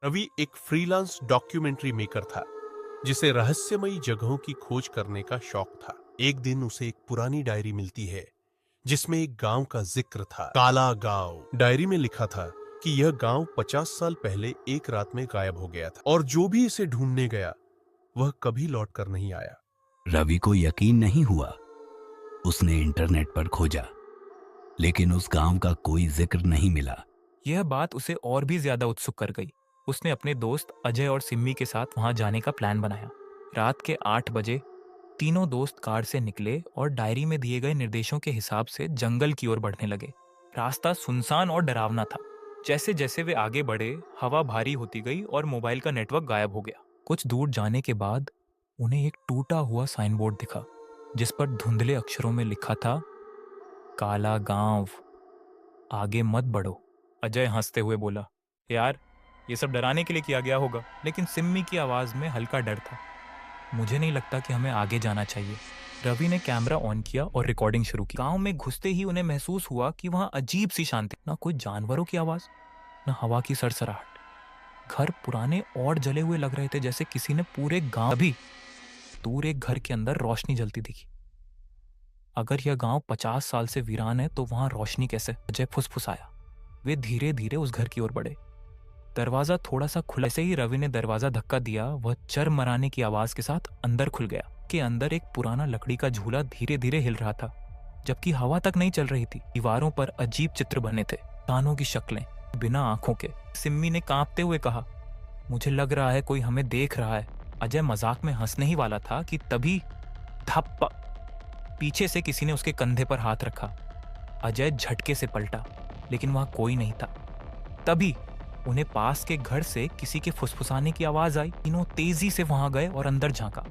रवि एक freelance documentary maker था जिसे रहस्यमयी जगहों की खोज करने का शौक था। एक दिन उसे एक पुरानी डायरी मिलती है जिसमें एक गांव का जिक्र था, काला गांव। डायरी में लिखा था कि यह गांव 50 साल पहले एक रात में गायब हो गया था और जो भी इसे ढूंढने गया वह कभी लौट कर नहीं आया। रवि को यकीन नहीं हुआ। उसने इंटरनेट पर खोजा, लेकिन उस गांव का कोई जिक्र नहीं मिला। यह बात उसे और भी ज्यादा उत्सुक कर गई। उसने अपने दोस्त अजय और सिम्मी के साथ वहां जाने का प्लान बनाया। रात के 8 बजे तीनों दोस्त कार से निकले और डायरी में दिए गए निर्देशों के हिसाब से जंगल की ओर बढ़ने लगे। रास्ता सुनसान और डरावना था। जैसे जैसे वे आगे बढ़े, हवा भारी होती गई और मोबाइल का नेटवर्क गायब हो गया। कुछ दूर जाने के बाद उन्हें एक टूटा हुआ साइन बोर्ड दिखा जिस पर धुंधले अक्षरों में लिखा था, काला गांव, आगे मत बढ़ो। अजय हंसते हुए बोला, यार ये सब डराने के लिए किया गया होगा। लेकिन सिम्मी की आवाज में हल्का डर था। मुझे नहीं लगता कि हमें आगे जाना चाहिए। रवि ने कैमरा ऑन किया और रिकॉर्डिंग शुरू की। गांव में घुसते ही उन्हें महसूस हुआ कि वहां अजीब सी शांति, ना कोई जानवरों की आवाज, ना हवा की सरसराहट। घर पुराने और जले हुए लग रहे थे, जैसे किसी ने पूरे गांव। अभी दूर एक घर के अंदर रोशनी जलती दिखी। अगर यह गांव 50 साल से वीरान है तो वहां रोशनी कैसे? अजय फुसफुसाया। वे धीरे धीरे उस घर की ओर बढ़े। दरवाजा थोड़ा सा खुला। ऐसे ही रवि ने दरवाजा धक्का दिया, वह चरमराने की आवाज के साथ अंदर खुल गया। के अंदर एक पुराना लकड़ी का झूला धीरे धीरे हिल रहा था, जबकि हवा तक नहीं चल रही थी। दीवारों पर अजीब चित्र बने थे, तानों की शक्लें, बिना आंखों के। सिम्मी ने कांपते हुए कहा, मुझे लग रहा है कोई हमें देख रहा है। अजय मजाक में हंसने ही वाला था कि तभी धप, पीछे से किसी ने उसके कंधे पर हाथ रखा। अजय झटके से पलटा, लेकिन वहां कोई नहीं था। तभी उन्हें पास के घर से किसी के फुसफुसाने की आवाज आई। तीनों तेजी से वहां गए और अंदर झांका।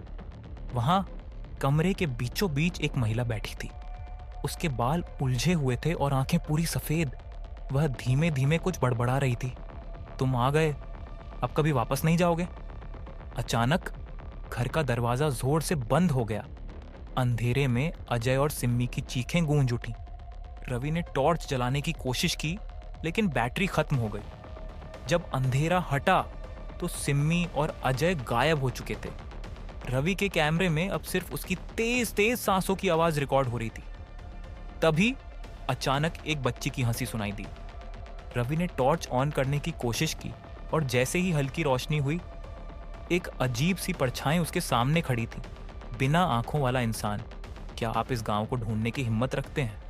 वहां कमरे के बीचों बीच एक महिला बैठी थी। उसके बाल उलझे हुए थे और आंखें पूरी सफेद। वह धीमे धीमे कुछ बड़बड़ा रही थी। तुम आ गए, अब कभी वापस नहीं जाओगे? अचानक घर का दरवाजा जोर से बंद हो गया। अंधेरे में अजय और सिम्मी की चीखें गूंज उठी। रवि ने टॉर्च जलाने की कोशिश की, लेकिन बैटरी खत्म हो गई। जब अंधेरा हटा तो सिम्मी और अजय गायब हो चुके थे। रवि के कैमरे में अब सिर्फ उसकी तेज तेज सांसों की आवाज रिकॉर्ड हो रही थी। तभी अचानक एक बच्ची की हंसी सुनाई दी। रवि ने टॉर्च ऑन करने की कोशिश की और जैसे ही हल्की रोशनी हुई, एक अजीब सी परछाई उसके सामने खड़ी थी। बिना आंखों वाला इंसान। क्या आप इस गांव को ढूंढने की हिम्मत रखते हैं?